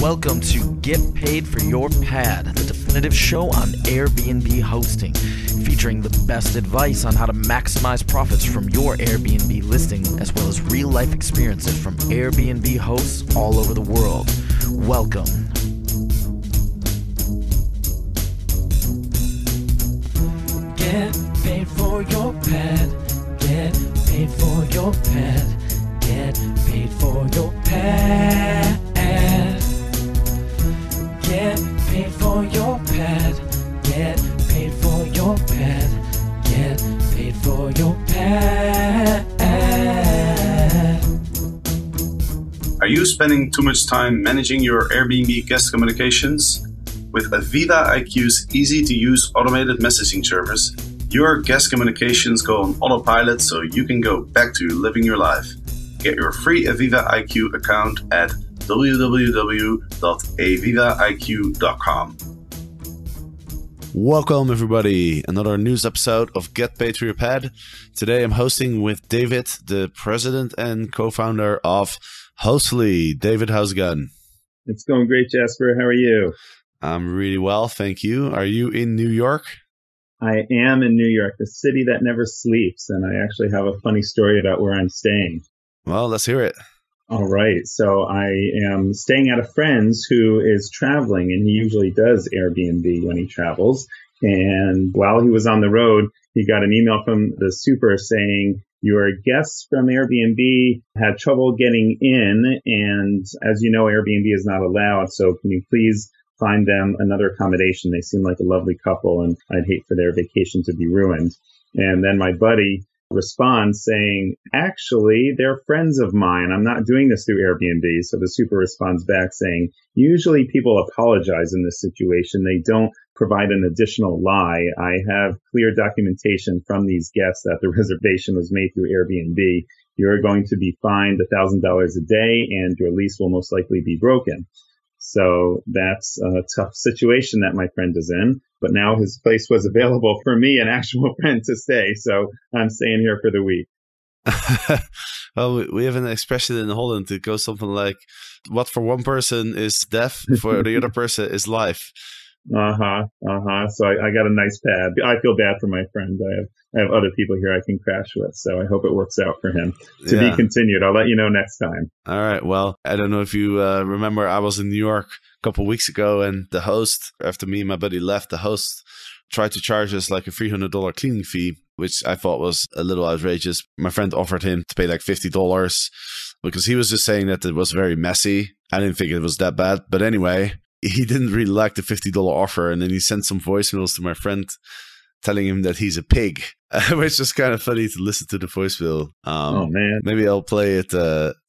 Welcome to Get Paid for Your Pad, the definitive show on Airbnb hosting, featuring the best advice on how to maximize profits from your Airbnb listing, as well as real-life experiences from Airbnb hosts all over the world. Welcome. Get paid for your pad. Get paid for your pad. Get paid for your pad. Get paid for your pad. Get paid for your pad. Get paid for your pad. Are you spending too much time managing your Airbnb guest communications? With Aviva IQ's easy-to-use automated messaging service, your guest communications go on autopilot so you can go back to living your life. Get your free Aviva IQ account at www.avivaiq.com. Welcome everybody, another news episode of Get Paid for Your Pad. Today I'm hosting with David, the president and co-founder of Hostfully. David, how's it going? It's going great, Jasper. How are you? I'm really well, thank you. Are you in New York? I am in New York, the city that never sleeps, and I actually have a funny story about where I'm staying. Well, let's hear it. All right. So I am staying at a friend's who is traveling, and he usually does Airbnb when he travels. And while he was on the road, he got an email from the super saying, your guests from Airbnb had trouble getting in, and as you know, Airbnb is not allowed, so can you please find them another accommodation? They seem like a lovely couple, and I'd hate for their vacation to be ruined. And then my buddy responds saying, actually, they're friends of mine. I'm not doing this through Airbnb. So the super responds back saying, usually people apologize in this situation. They don't provide an additional lie. I have clear documentation from these guests that the reservation was made through Airbnb. You're going to be fined $1,000 a day, and your lease will most likely be broken. So that's a tough situation that my friend is in. But now his place was available for me, an actual friend, to stay. So I'm staying here for the week. Well, we have an expression in Holland that goes something like, what for one person is death, for the other person is life. So I got a nice pad. I feel bad for my friend. I have other people here I can crash with, so I hope it works out for him. To be continued. I'll let you know next time. All right. Well, I don't know if you remember, I was in New York a couple of weeks ago, and the host, after me and my buddy left, the host tried to charge us like a $300 cleaning fee, which I thought was a little outrageous. My friend offered him to pay like $50 because he was just saying that it was very messy. I didn't think it was that bad. But anyway, he didn't really like the $50 offer, and then he sent some voicemails to my friend telling him that he's a pig, which was kind of funny to listen to the voicemail. Oh, man. Maybe I'll play it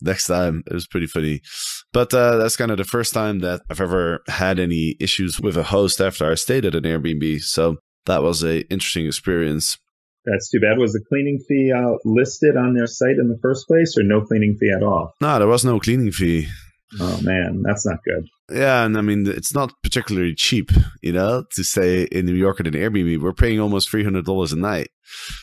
next time. It was pretty funny. But that's kind of the first time that I've ever had any issues with a host after I stayed at an Airbnb. So that was an interesting experience. That's too bad. Was the cleaning fee listed on their site in the first place, or no cleaning fee at all? No, there was no cleaning fee. Oh, man, that's not good. Yeah, and I mean, it's not particularly cheap, to stay in New York at an Airbnb. We're paying almost $300 a night.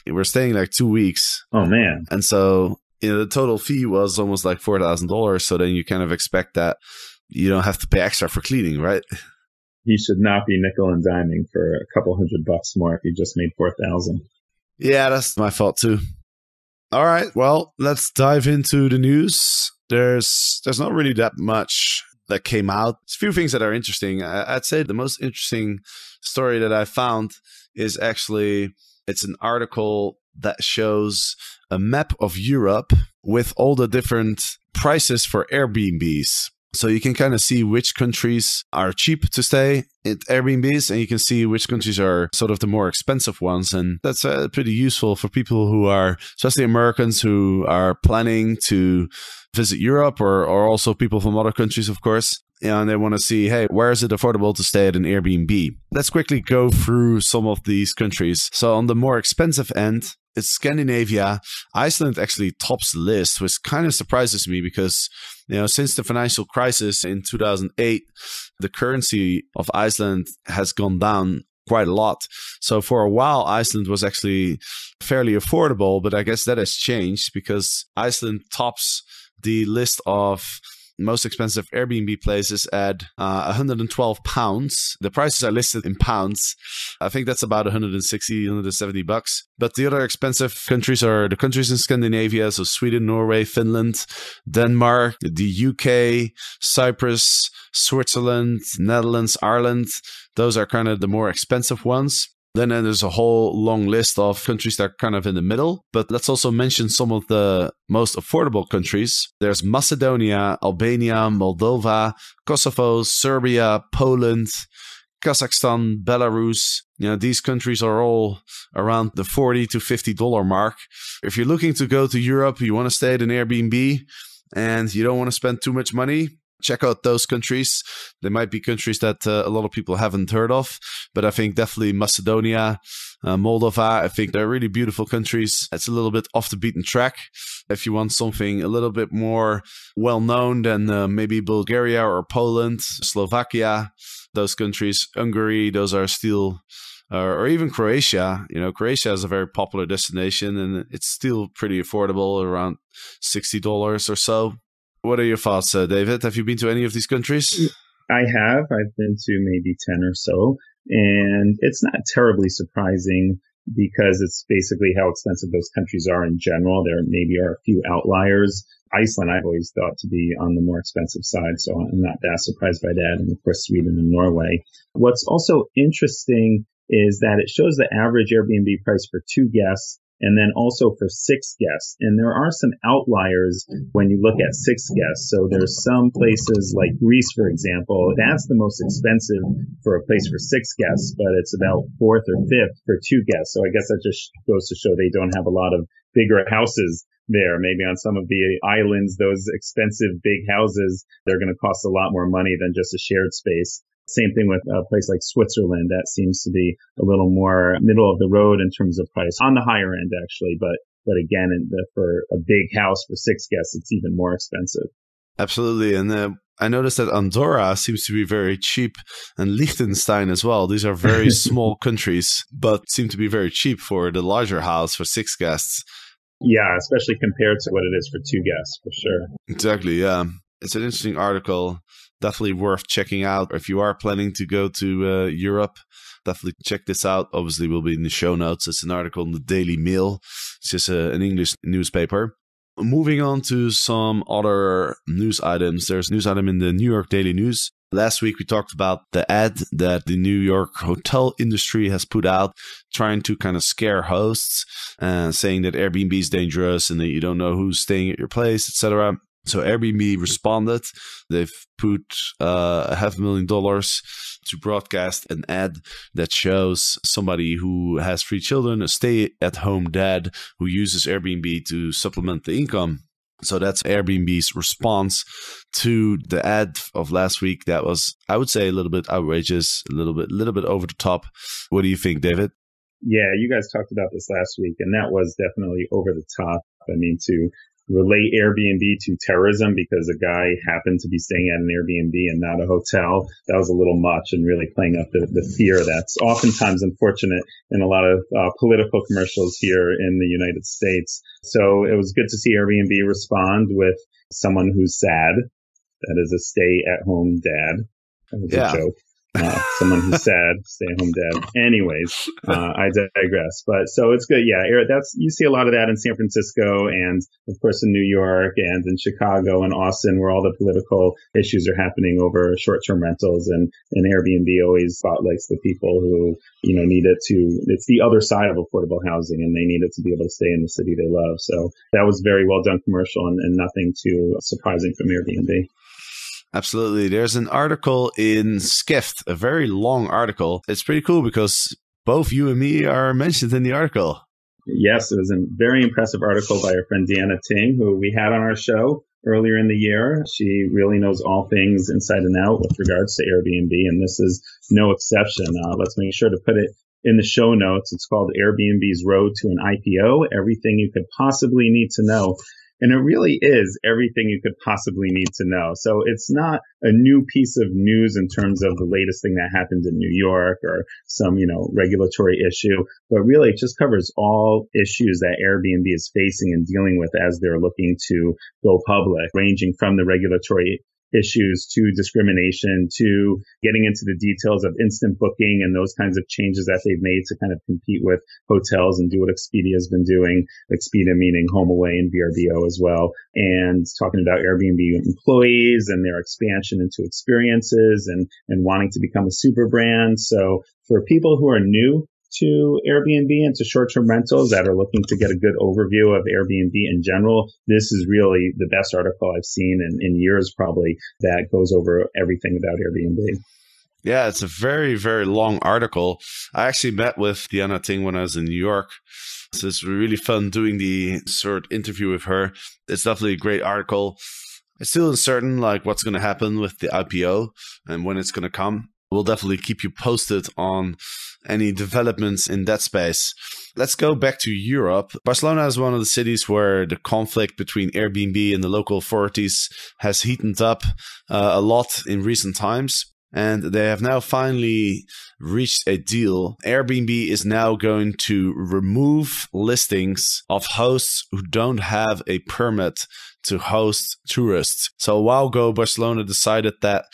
We're staying like 2 weeks. Oh, man. And so, the total fee was almost like $4,000. So then you kind of expect that you don't have to pay extra for cleaning, right? He should not be nickel and diming for a couple $100 more if he just made $4,000. Yeah, that's my fault too. All right, well, let's dive into the news. There's not really that much that came out. There's a few things that are interesting. I'd say the most interesting story that I found is actually, it's an article that shows a map of Europe with all the different prices for Airbnbs. So you can kind of see which countries are cheap to stay at Airbnbs, and you can see which countries are sort of the more expensive ones. And that's pretty useful for people who are, especially Americans who are planning to visit Europe, or also people from other countries, of course. And they want to see, hey, where is it affordable to stay at an Airbnb? Let's quickly go through some of these countries. So on the more expensive end, it's Scandinavia. Iceland actually tops the list, which kind of surprises me because, since the financial crisis in 2008, the currency of Iceland has gone down quite a lot. So for a while, Iceland was actually fairly affordable, but I guess that has changed because Iceland tops the list of most expensive Airbnb places at £112. The prices are listed in pounds. I think that's about 160, 170 bucks. But the other expensive countries are the countries in Scandinavia, so Sweden, Norway, Finland, Denmark, the UK, Cyprus, Switzerland, Netherlands, Ireland. Those are kind of the more expensive ones. Then there's a whole long list of countries that are kind of in the middle. But let's also mention some of the most affordable countries. There's Macedonia, Albania, Moldova, Kosovo, Serbia, Poland, Kazakhstan, Belarus. These countries are all around the $40 to $50 mark. If you're looking to go to Europe, you want to stay at an Airbnb, and you don't want to spend too much money, check out those countries. They might be countries that a lot of people haven't heard of, but I think definitely Macedonia, Moldova, I think they're really beautiful countries. It's a little bit off the beaten track. If you want something a little bit more well-known, then maybe Bulgaria or Poland, Slovakia, those countries, Hungary, those are still... or even Croatia. Croatia is a very popular destination, and it's still pretty affordable, around $60 or so. What are your thoughts, David? Have you been to any of these countries? I have. I've been to maybe 10 or so, and it's not terribly surprising because it's basically how expensive those countries are in general. There maybe are a few outliers. Iceland, I've always thought to be on the more expensive side, so I'm not that surprised by that. And of course, Sweden and Norway. What's also interesting is that it shows the average Airbnb price for 2 guests and then also for 6 guests. And there are some outliers when you look at 6 guests. So there's some places like Greece, for example, that's the most expensive for a place for 6 guests, but it's about 4th or 5th for 2 guests. So I guess that just goes to show they don't have a lot of bigger houses there. Maybe on some of the islands, those expensive big houses, they're going to cost a lot more money than just a shared space. Same thing with a place like Switzerland. That seems to be a little more middle of the road in terms of price, on the higher end actually. But again, for a big house for 6 guests, it's even more expensive. Absolutely. And I noticed that Andorra seems to be very cheap, and Liechtenstein as well. These are very small countries, but seem to be very cheap for the larger house for 6 guests. Yeah, especially compared to what it is for 2 guests, for sure. Exactly, yeah. It's an interesting article. Definitely worth checking out. If you are planning to go to Europe, definitely check this out. Obviously, will be in the show notes. It's an article in the Daily Mail. It's just an English newspaper. Moving on to some other news items. There's a news item in the New York Daily News. Last week, we talked about the ad that the New York hotel industry has put out, trying to kind of scare hosts, saying that Airbnb is dangerous and that you don't know who's staying at your place, etc. So Airbnb responded. They've put $500,000 to broadcast an ad that shows somebody who has 3 children, a stay-at-home dad who uses Airbnb to supplement the income. So that's Airbnb's response to the ad of last week. That was, I would say, a little bit outrageous, a little bit over the top. What do you think, David? Yeah, you guys talked about this last week, and that was definitely over the top. I mean, to relate Airbnb to terrorism because a guy happened to be staying at an Airbnb and not a hotel, that was a little much, and really playing up the fear that's oftentimes unfortunate in a lot of political commercials here in the United States. So it was good to see Airbnb respond with someone who's sad. That is a stay-at-home dad. That was a joke. Someone who's sad, stay-at-home dad. Anyways, I digress. But so it's good. Yeah, you see a lot of that in San Francisco and, of course, in New York and in Chicago and Austin, where all the political issues are happening over short-term rentals. And Airbnb always spotlights the people who, need it to. It's the other side of affordable housing, and they need it to be able to stay in the city they love. So that was very well done commercial and nothing too surprising from Airbnb. Absolutely. There's an article in Skift, a very long article. It's pretty cool because both you and me are mentioned in the article. Yes, it was a very impressive article by our friend Deanna Ting, who we had on our show earlier in the year. She really knows all things inside and out with regards to Airbnb, and this is no exception. Let's make sure to put it in the show notes. It's called Airbnb's Road to an IPO, Everything You Could Possibly Need to Know. And it really is everything you could possibly need to know. So it's not a new piece of news in terms of the latest thing that happened in New York or some, regulatory issue, but really it just covers all issues that Airbnb is facing and dealing with as they're looking to go public, ranging from the regulatory issues to discrimination to getting into the details of instant booking and those kinds of changes that they've made to kind of compete with hotels and do what Expedia has been doing. Expedia meaning HomeAway and VRBO as well. And talking about Airbnb employees and their expansion into experiences and wanting to become a super brand. So for people who are new to Airbnb and to short-term rentals that are looking to get a good overview of Airbnb in general, this is really the best article I've seen in years probably that goes over everything about Airbnb. Yeah, it's a very, very long article. I actually met with Diana Ting when I was in New York. So it's really fun doing the short interview with her. It's definitely a great article. It's still uncertain like what's going to happen with the IPO and when it's going to come. We'll definitely keep you posted on any developments in that space. Let's go back to Europe. Barcelona is one of the cities where the conflict between Airbnb and the local authorities has heated up a lot in recent times. And they have now finally reached a deal. Airbnb is now going to remove listings of hosts who don't have a permit to host tourists. So a while ago, Barcelona decided that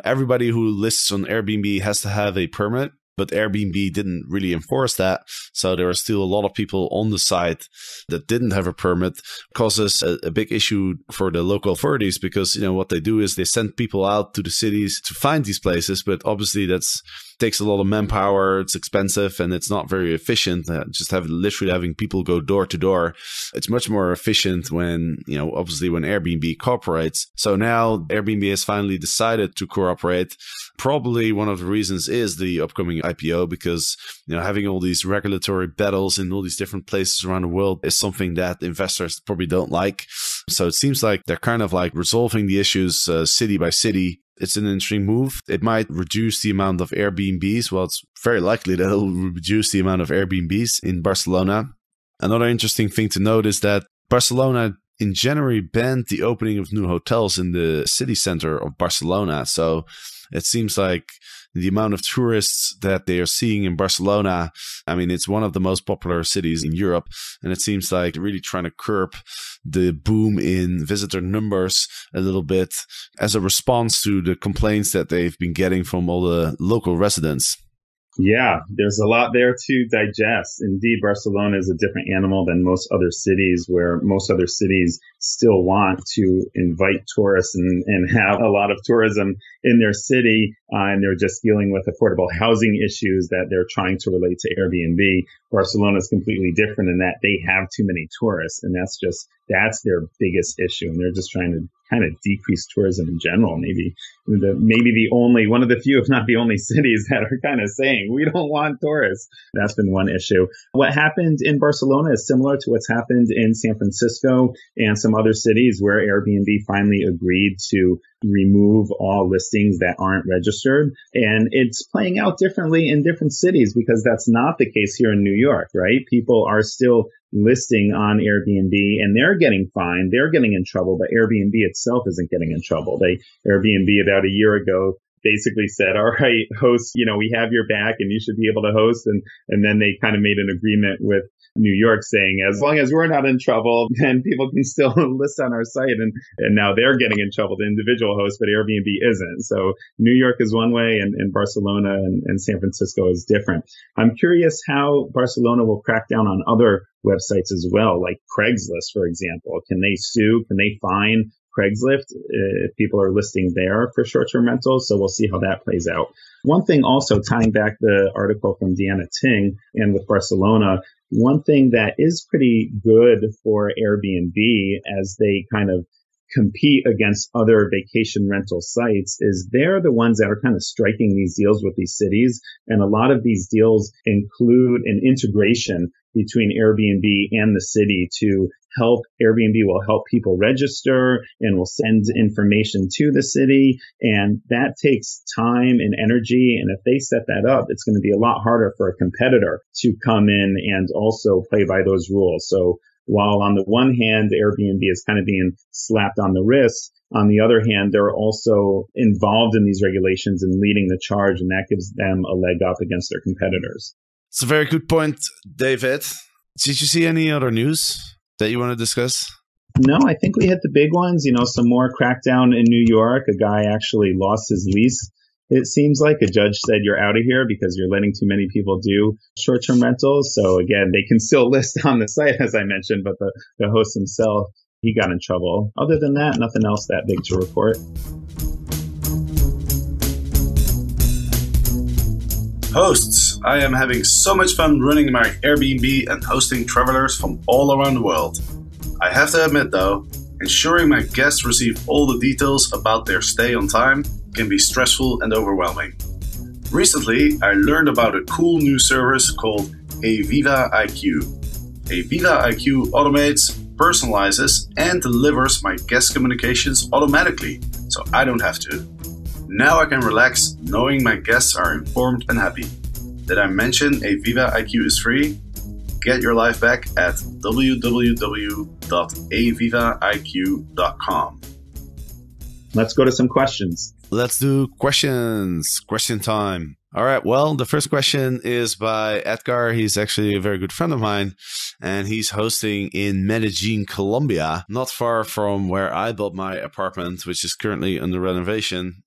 everybody who lists on Airbnb has to have a permit. But Airbnb didn't really enforce that. So there are still a lot of people on the site that didn't have a permit. Causes a big issue for the local authorities because, what they do is they send people out to the cities to find these places. But obviously that's takes a lot of manpower. It's expensive and it's not very efficient. Just literally having people go door to door. It's much more efficient when, obviously when Airbnb cooperates. So now Airbnb has finally decided to cooperate. Probably one of the reasons is the upcoming IPO because, having all these regulatory battles in all these different places around the world is something that investors probably don't like. So it seems like they're kind of like resolving the issues city by city. It's an interesting move. It might reduce the amount of Airbnbs. Well, it's very likely that it'll reduce the amount of Airbnbs in Barcelona. Another interesting thing to note is that Barcelona in January banned the opening of new hotels in the city center of Barcelona. So it seems like the amount of tourists that they are seeing in Barcelona, it's one of the most popular cities in Europe. And it seems like they're really trying to curb the boom in visitor numbers a little bit as a response to the complaints that they've been getting from all the local residents. Yeah, there's a lot there to digest. Indeed, Barcelona is a different animal than most other cities, where most other cities still want to invite tourists and have a lot of tourism in their city. And they're just dealing with affordable housing issues that they're trying to relate to Airbnb. Barcelona is completely different in that they have too many tourists, and that's their biggest issue. And they're just trying to kind of decrease tourism in general. Maybe the only one of the few, if not the only cities that are kind of saying we don't want tourists. That's been one issue. What happened in Barcelona is similar to what's happened in San Francisco and some other cities where Airbnb finally agreed to remove all listings that aren't registered. And it's playing out differently in different cities because that's not the case here in New York, right? People are still listing on Airbnb and they're getting fined, they're getting in trouble, but Airbnb itself isn't getting in trouble. Airbnb about a year ago basically said, all right, hosts, we have your back and you should be able to host. And then they kind of made an agreement with New York saying, as long as we're not in trouble, then people can still list on our site. And now they're getting in trouble, the individual hosts, but Airbnb isn't. So New York is one way and Barcelona and San Francisco is different. I'm curious how Barcelona will crack down on other websites as well, like Craigslist, for example. Can they sue? Can they fine Craigslist if people are listing there for short-term rentals? So we'll see how that plays out. One thing also, tying back the article from Diana Ting and with Barcelona, one thing that is pretty good for Airbnb as they kind of compete against other vacation rental sites is they're the ones that are kind of striking these deals with these cities. And a lot of these deals include an integration between Airbnb and the city to help. Airbnb will help people register and will send information to the city. And that takes time and energy. And if they set that up, it's going to be a lot harder for a competitor to come in and also play by those rules. So while on the one hand, Airbnb is kind of being slapped on the wrist, on the other hand, they're also involved in these regulations and leading the charge, and that gives them a leg up against their competitors. It's a very good point, David. Did you see any other news that you want to discuss? No, I think we hit the big ones. Some more crackdown in New York. A guy actually lost his lease. It seems like a judge said you're out of here because you're letting too many people do short-term rentals. So again, they can still list on the site, as I mentioned, but the host himself, he got in trouble. Other than that, nothing else that big to report. Hosts, I am having so much fun running my Airbnb and hosting travelers from all around the world. I have to admit though, ensuring my guests receive all the details about their stay on time can be stressful and overwhelming. Recently, I learned about a cool new service called Aviva IQ. Aviva IQ automates, personalizes, and delivers my guest communications automatically, so I don't have to. Now I can relax knowing my guests are informed and happy. Did I mention Aviva IQ is free? Get your life back at www.avivaiq.com. Let's go to some questions. Let's do questions. Question time. All right. Well, the first question is by Edgar. He's actually a very good friend of mine, and he's hosting in Medellin, Colombia, not far from where I built my apartment, which is currently under renovation.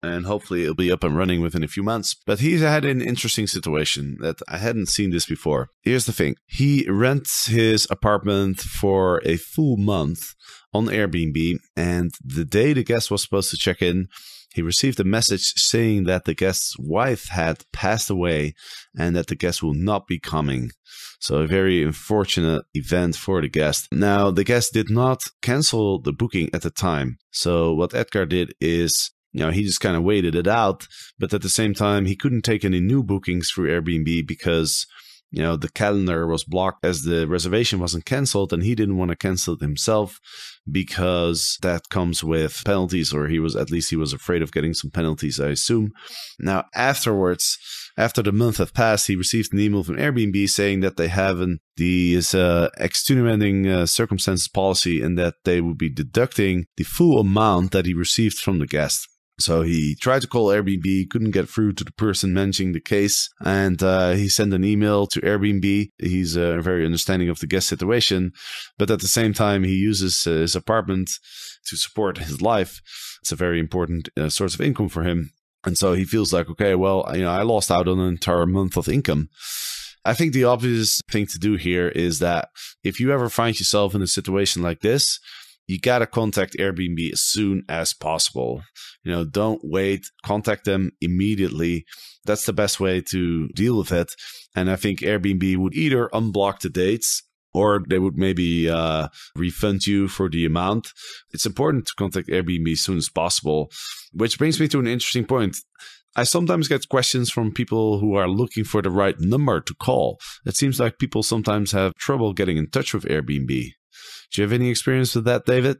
And hopefully it'll be up and running within a few months. But he's had an interesting situation that I hadn't seen this before. Here's the thing. He rents his apartment for a full month on Airbnb. And the day the guest was supposed to check in, he received a message saying that the guest's wife had passed away and that the guest will not be coming. So a very unfortunate event for the guest. Now, the guest did not cancel the booking at the time. So what Edgar did is, he just kind of waited it out, but at the same time, he couldn't take any new bookings through Airbnb because, the calendar was blocked as the reservation wasn't canceled, and he didn't want to cancel it himself because that comes with penalties, or he was afraid of getting some penalties, I assume. Now, afterwards, after the month had passed, he received an email from Airbnb saying that they have these extenuating circumstances policy and that they would be deducting the full amount that he received from the guest. So he tried to call Airbnb, couldn't get through to the person managing the case, and he sent an email to Airbnb. He's very understanding of the guest situation, but at the same time, he uses his apartment to support his life. It's a very important source of income for him. And so he feels like, okay, well, I lost out on an entire month of income. I think the obvious thing to do here is that if you ever find yourself in a situation like this, you got to contact Airbnb as soon as possible. Don't wait. Contact them immediately. That's the best way to deal with it. And I think Airbnb would either unblock the dates or they would maybe refund you for the amount. It's important to contact Airbnb as soon as possible, which brings me to an interesting point. I sometimes get questions from people who are looking for the right number to call. It seems like people sometimes have trouble getting in touch with Airbnb. Do you have any experience with that, David?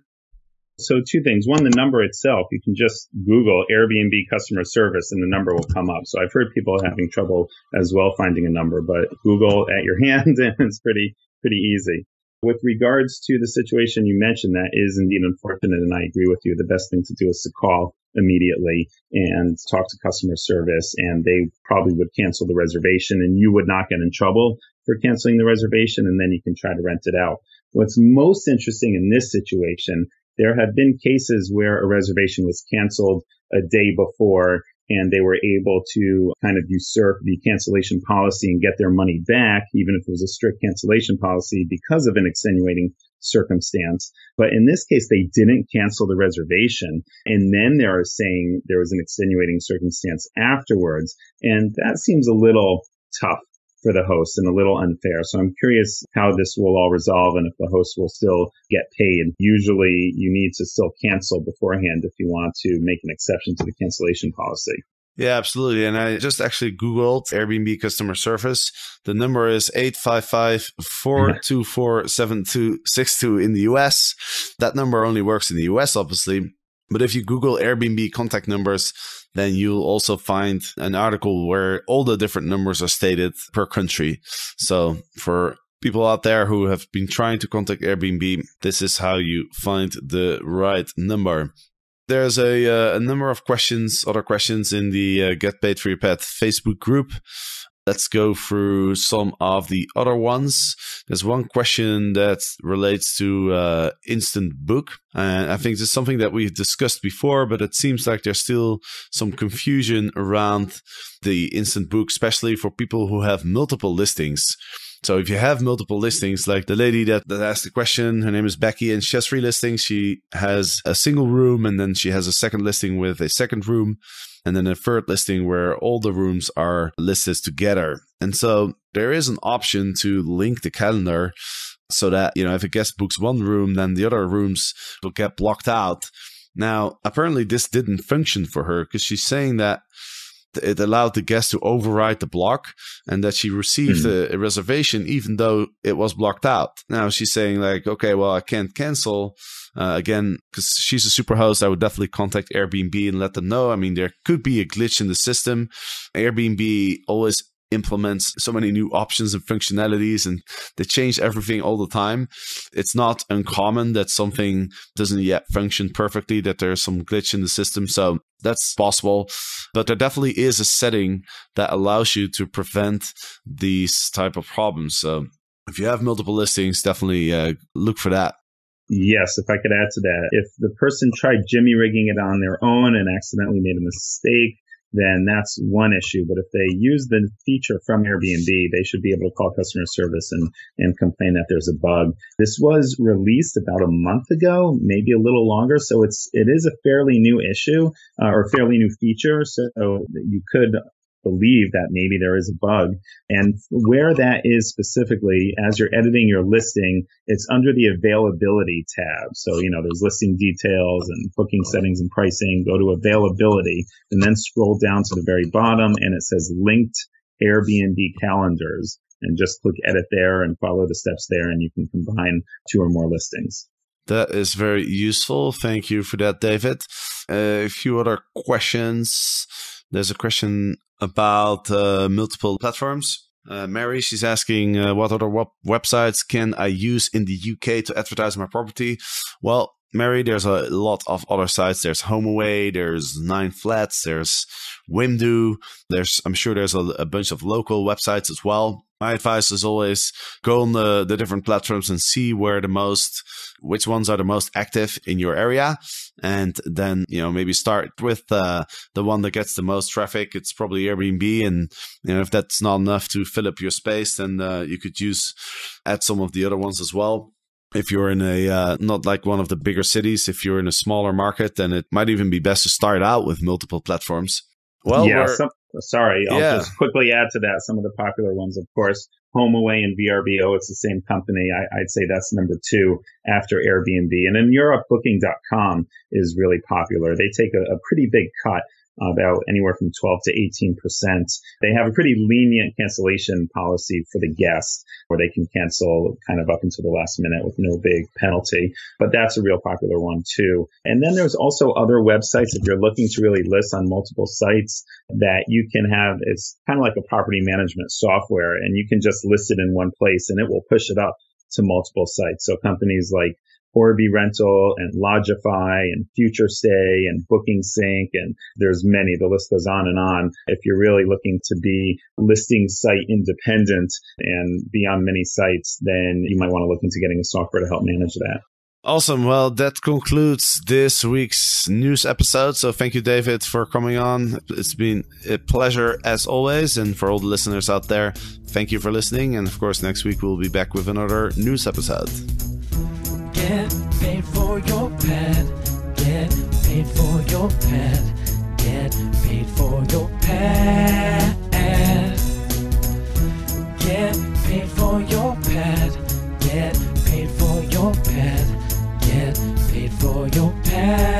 So two things. One, the number itself, you can just Google Airbnb customer service and the number will come up. So I've heard people having trouble as well finding a number, but Google at your hand and it's pretty easy. With regards to the situation you mentioned, that is indeed unfortunate, and I agree with you. The best thing to do is to call immediately and talk to customer service, and they probably would cancel the reservation, and you would not get in trouble for canceling the reservation, and then you can try to rent it out. What's most interesting in this situation, there have been cases where a reservation was canceled a day before, and they were able to kind of usurp the cancellation policy and get their money back, even if it was a strict cancellation policy because of an extenuating circumstance. But in this case, they didn't cancel the reservation. And then they are saying there was an extenuating circumstance afterwards. And that seems a little tough for the host and a little unfair. So I'm curious how this will all resolve and if the host will still get paid. Usually you need to still cancel beforehand if you want to make an exception to the cancellation policy. Yeah, absolutely. And I just actually Googled Airbnb customer service. The number is 855-424-7262 in the US. That number only works in the US, obviously. But if you Google Airbnb contact numbers, then you'll also find an article where all the different numbers are stated per country. So for people out there who have been trying to contact Airbnb, this is how you find the right number. There's a number of other questions in the Get Paid for Your Pet Facebook group. Let's go through some of the other ones. There's one question that relates to Instant Book. And I think this is something that we've discussed before, but it seems like there's still some confusion around the Instant Book, especially for people who have multiple listings. So if you have multiple listings, like the lady that asked the question, her name is Becky, and she has 3 listings. She has a single room, and then she has a second listing with a second room, and then a third listing where all the rooms are listed together. And so there is an option to link the calendar so that, if a guest books one room, then the other rooms will get blocked out. Now, apparently this didn't function for her because she's saying that it allowed the guest to override the block and that she received a reservation even though it was blocked out. Now she's saying like, okay, well, I can't cancel. Again, because she's a super host, I would definitely contact Airbnb and let them know. I mean, there could be a glitch in the system. Airbnb always implements so many new options and functionalities, and they change everything all the time. It's not uncommon that something doesn't yet function perfectly, that there's some glitch in the system. So that's possible, but there definitely is a setting that allows you to prevent these type of problems. So if you have multiple listings, definitely look for that. Yes, if I could add to that, if the person tried Jimmy rigging it on their own and accidentally made a mistake, then that's one issue. But if they use the feature from Airbnb, they should be able to call customer service and complain that there's a bug. This was released about a month ago, maybe a little longer. So it is a fairly new issue or fairly new feature. So you could believe that maybe there is a bug. And where that is specifically, as you're editing your listing, it's under the availability tab. So, there's listing details and booking settings and pricing. Go to availability and then scroll down to the very bottom and it says linked Airbnb calendars, and just click edit there and follow the steps there, and you can combine 2 or more listings. That is very useful. Thank you for that, David. A few other questions. There's a question about multiple platforms. Mary, she's asking, what other websites can I use in the UK to advertise my property? Well, Mary, there's a lot of other sites. There's HomeAway, there's 9 Flats, there's Wimdu. I'm sure there's a bunch of local websites as well. My advice is always go on the different platforms and see which ones are the most active in your area. And then, maybe start with the one that gets the most traffic. It's probably Airbnb. And, if that's not enough to fill up your space, then you could add some of the other ones as well. If you're in not like one of the bigger cities, if you're in a smaller market, then it might even be best to start out with multiple platforms. Well, yeah, I'll just quickly add to that some of the popular ones, of course. HomeAway and VRBO, it's the same company. I'd say that's number 2 after Airbnb. And in Europe, Booking.com is really popular. They take a pretty big cut, about anywhere from 12 to 18%. They have a pretty lenient cancellation policy for the guests, where they can cancel kind of up until the last minute with no big penalty. But that's a real popular one too. And then there's also other websites, if you're looking to really list on multiple sites, that you can have. It's kind of like a property management software, and you can just list it in one place and it will push it up to multiple sites. So companies like Orbi Rental and Lodgify and Future Stay and Booking Sync, and there's many. The list goes on and on. If you're really looking to be listing site independent and be on many sites, then you might want to look into getting a software to help manage that. Awesome. Well, that concludes this week's news episode. So thank you, David, for coming on. It's been a pleasure as always. And for all the listeners out there, thank you for listening. And of course, next week we'll be back with another news episode. Get paid for your pet. Get paid for your pet. Get paid for your pet. Get paid for your pet. Get paid for your pet. Get paid for your pet.